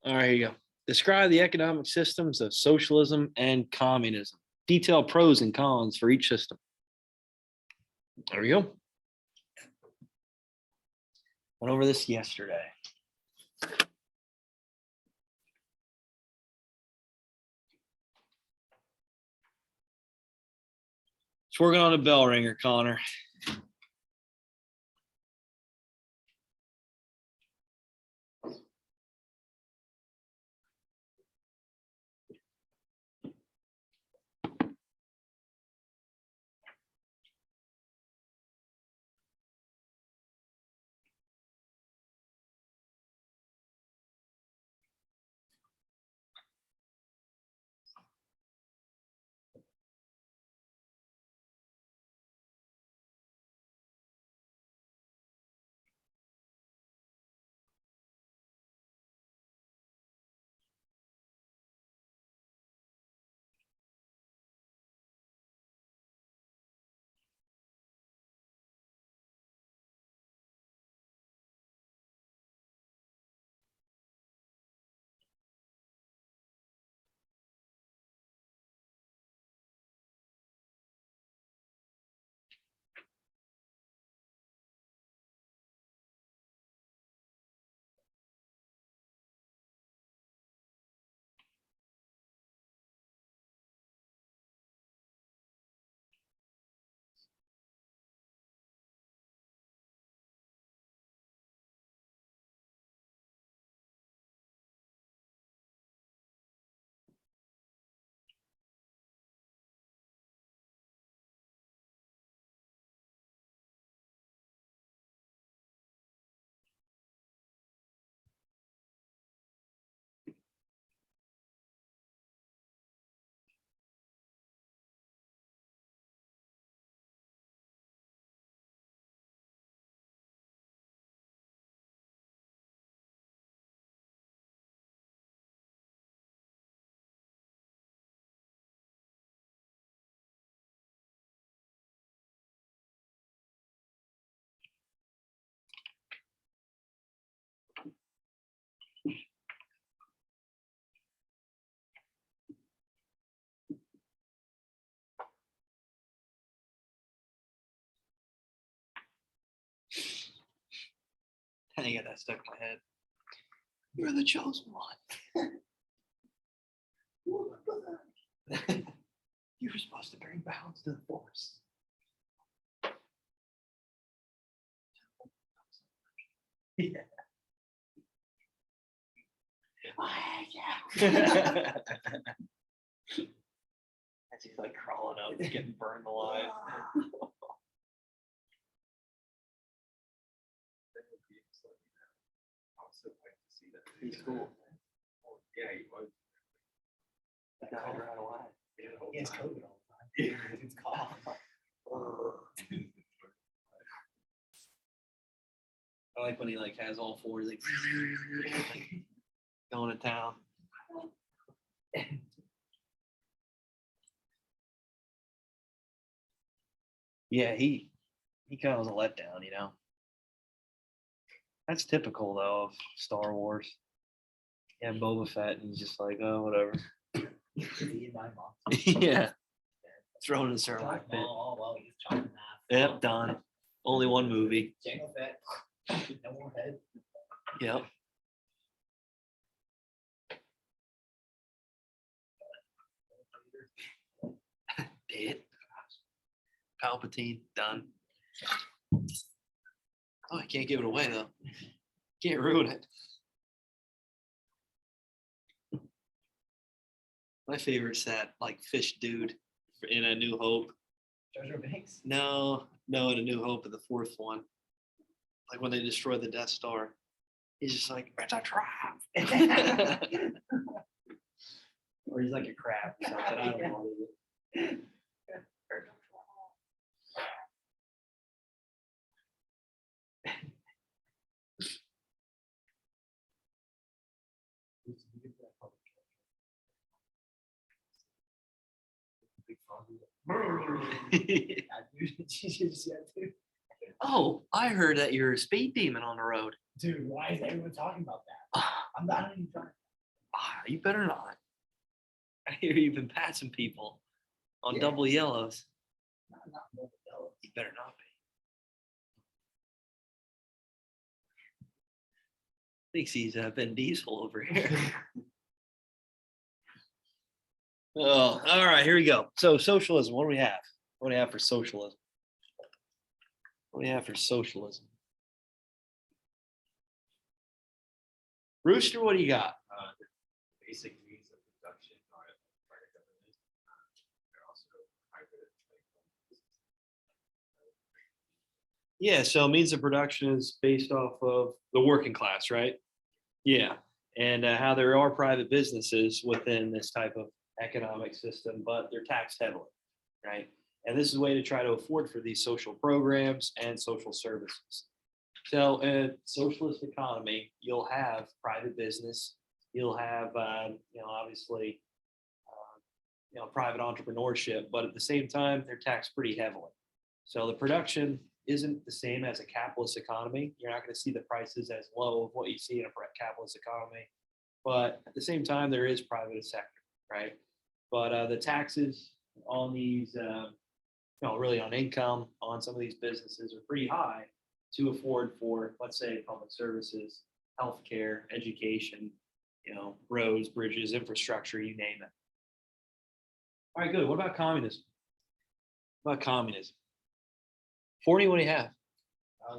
All right, here you go. Describe the economic systems of socialism and communism. Detail pros and cons for each system. There we go. Went over this yesterday. It's working on a bell ringer, Connor. I got that stuck in my head. You're the chosen one. You were supposed to bring balance to the force. Yeah. As he's like crawling up, getting burned alive. He's cool. Yeah, he was. That guy right away. He has COVID all the time. It's cough. I like when he like has all fours like going to town. Yeah, he kind of was a letdown, you know. That's typical though of Star Wars. Yeah, Boba Fett, and he's just like, oh, whatever. Yeah. Thrown in a Cerelac pit. Oh, well, he's chopping Yep, done. Only one movie. Jango Fett. No more head. Yep. Dead. Palpatine, done. Oh, I can't give it away though. Can't ruin it. My favorite's that like fish dude in A New Hope. Jar Jar Binks. No, in A New Hope, in the fourth one. Like when they destroy the Death Star. He's just like, it's a trap. Or he's like a crab or something. I don't know. Oh, I heard that you're a speed demon on the road. Dude, why is everyone talking about that? I'm not even trying. You better not. I hear you've been passing people on double yellows. Not more yellow. You better not be. Thinks he's Vin Diesel over here. Oh, all right, here we go. So socialism, what do we have? What do we have for socialism? What do we have for socialism? Rooster, what do you got? The basic needs of production are part of government. They're also hybrid. Yeah, so means of production is based off of the working class, right? Yeah, and how there are private businesses within this type of economic system, but they're taxed heavily, right? And this is a way to try to afford for these social programs and social services. So, in a socialist economy, you'll have private business, you'll have, obviously, private entrepreneurship, but at the same time, they're taxed pretty heavily. So the production isn't the same as a capitalist economy. You're not going to see the prices as low of what you see in a capitalist economy, but at the same time, there is private sector, right? But the taxes on these, really on income on some of these businesses are pretty high to afford for, let's say, public services, healthcare, education, roads, bridges, infrastructure, you name it. All right, good. What about communism? What about communism? 40, what do you have?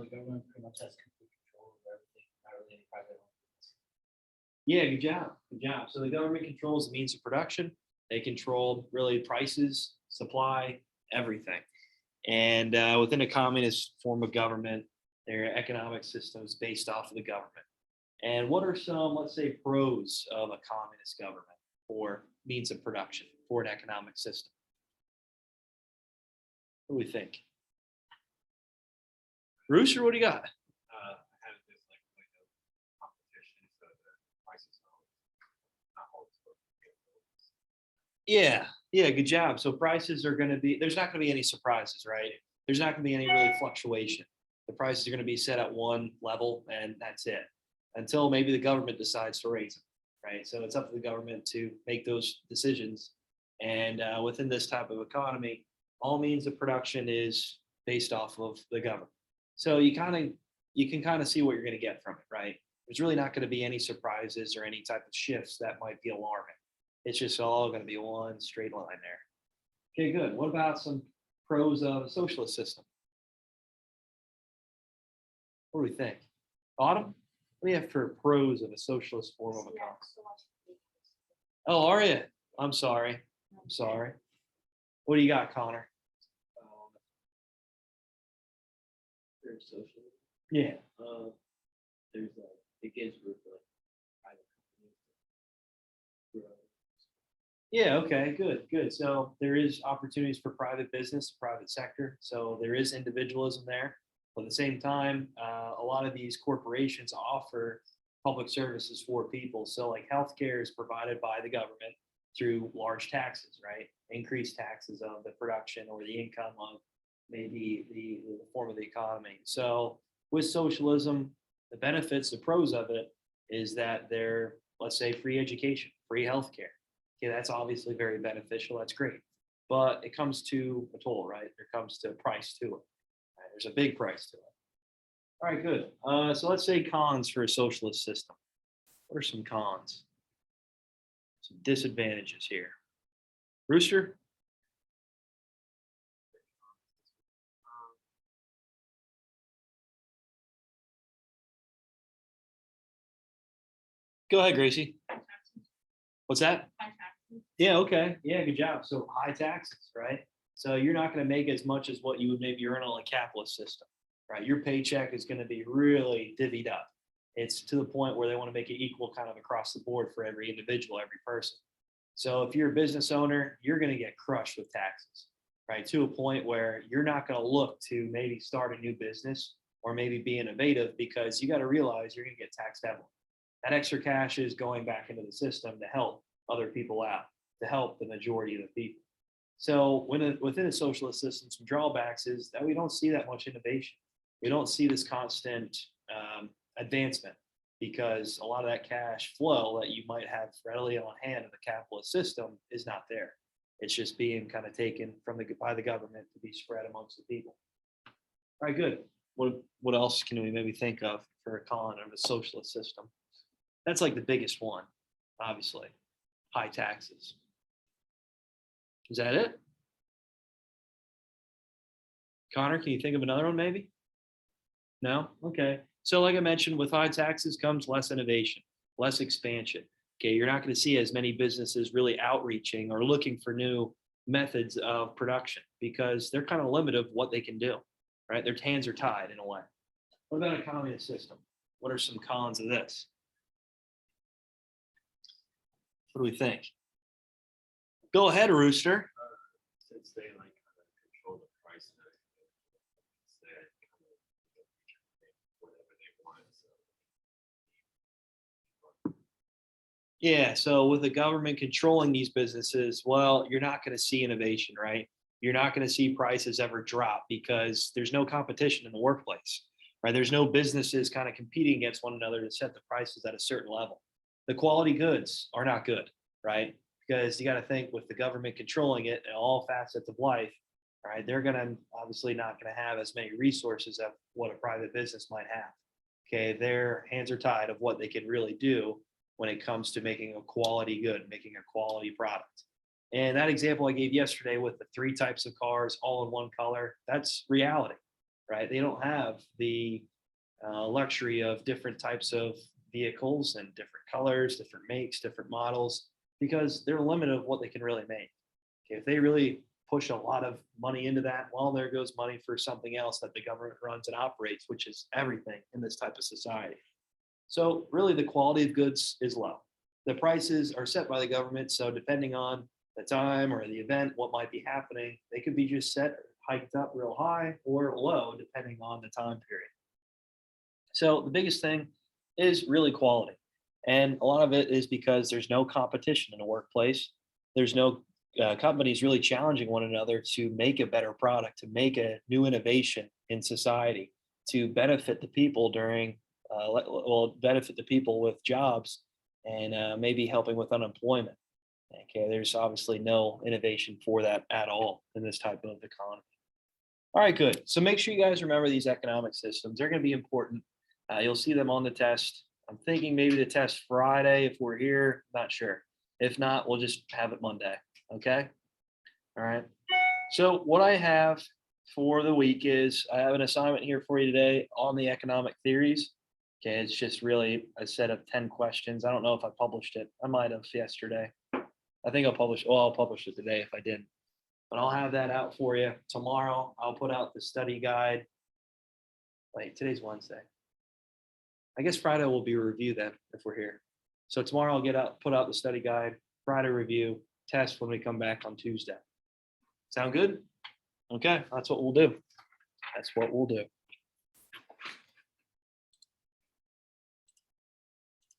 The government pretty much has complete control over everything, not really any private owners. Yeah, good job. Good job. So the government controls the means of production. They control really prices, supply, everything. And within a communist form of government, their economic system is based off of the government. And what are some, let's say, pros of a communist government for means of production, for an economic system? What do we think? Rooster, what do you got? Have this like point of competition, so the prices are not always Yeah, good job. So prices are going to be, there's not going to be any surprises, right? There's not going to be any really fluctuation. The prices are going to be set at one level and that's it until maybe the government decides to raise them, right? So it's up to the government to make those decisions. And within this type of economy, all means of production is based off of the government. So you can kind of see what you're going to get from it, right? There's really not going to be any surprises or any type of shifts that might be alarming. It's just all going to be one straight line there. Okay, good. What about some pros of a socialist system? What do we think? Autumn, what do you have for pros of a socialist form of economy? Oh, are you? I'm sorry. I'm sorry. What do you got, Connor? For social, Yeah. there's it gives room for like private companies to grow. Yeah, okay, good. So there is opportunities for private business, private sector. So there is individualism there. But at the same time, a lot of these corporations offer public services for people. So like healthcare is provided by the government through large taxes, right? Increased taxes of the production or the income of maybe the form of the economy. So with socialism, the benefits, the pros of it is that they're, let's say, free education, free healthcare. Okay, that's obviously very beneficial. That's great. But it comes to a toll, right? There comes to a price to it. Right? There's a big price to it. All right, good. So let's say cons for a socialist system. What are some cons? Some disadvantages here. Rooster? Go ahead, Gracie. What's that? Yeah, okay. Yeah, good job. So high taxes, right? So you're not going to make as much as what you would maybe earn on a capitalist system, right? Your paycheck is going to be really divvied up. It's to the point where they want to make it equal kind of across the board for every individual, every person. So if you're a business owner, you're going to get crushed with taxes, right? To a point where you're not going to look to maybe start a new business or maybe be innovative because you got to realize you're going to get taxed heavily. That extra cash is going back into the system to help other people out, to help the majority of the people. So within a socialist system, some drawbacks is that we don't see that much innovation. We don't see this constant advancement. because a lot of that cash flow that you might have readily on hand in the capitalist system is not there. It's just being kind of taken from by the government to be spread amongst the people. All right, good. What else can we maybe think of for a con of a socialist system? That's like the biggest one, obviously. High taxes. Is that it? Connor, can you think of another one maybe? No? Okay. So like I mentioned, with high taxes comes less innovation, less expansion. Okay, you're not going to see as many businesses really outreaching or looking for new methods of production because they're kind of limited of what they can do, right? Their hands are tied in a way. What about a communist system? What are some cons of this? What do we think? Go ahead, Rooster. Since they like kind of control the price and everything, instead kind of whatever they want. So Yeah, so with the government controlling these businesses, well, you're not going to see innovation, right? You're not going to see prices ever drop because there's no competition in the workplace, right? There's no businesses kind of competing against one another to set the prices at a certain level. The quality goods are not good, right? Because you got to think with the government controlling it in all facets of life, right? They're going to obviously not going to have as many resources of what a private business might have. Okay, their hands are tied of what they can really do when it comes to making a quality good, making a quality product. And that example I gave yesterday with the 3 types of cars all in one color, that's reality, right? They don't have the luxury of different types of vehicles and different colors, different makes, different models, because they're limited of what they can really make. Okay, if they really push a lot of money into that, well, there goes money for something else that the government runs and operates, which is everything in this type of society. So really the quality of goods is low. The prices are set by the government. So depending on the time or the event, what might be happening, they could be just set hiked up real high or low, depending on the time period. So the biggest thing is really quality. And a lot of it is because there's no competition in the workplace. There's no companies really challenging one another to make a better product, to make a new innovation in society, to benefit the people during, benefit the people with jobs and maybe helping with unemployment. Okay, there's obviously no innovation for that at all in this type of economy. All right, good. So make sure you guys remember these economic systems. They're going to be important. You'll see them on the test. I'm thinking maybe the test Friday if we're here. Not sure. If not, we'll just have it Monday. Okay. All right. So what I have for the week is I have an assignment here for you today on the economic theories. Okay, it's just really a set of 10 questions. I don't know if I published it. I might have yesterday. I think I'll publish it today if I didn't. But I'll have that out for you tomorrow. I'll put out the study guide. Wait, today's Wednesday. I guess Friday will be a review then if we're here. So tomorrow I'll put out the study guide, Friday review, test when we come back on Tuesday. Sound good? Okay, that's what we'll do. That's what we'll do.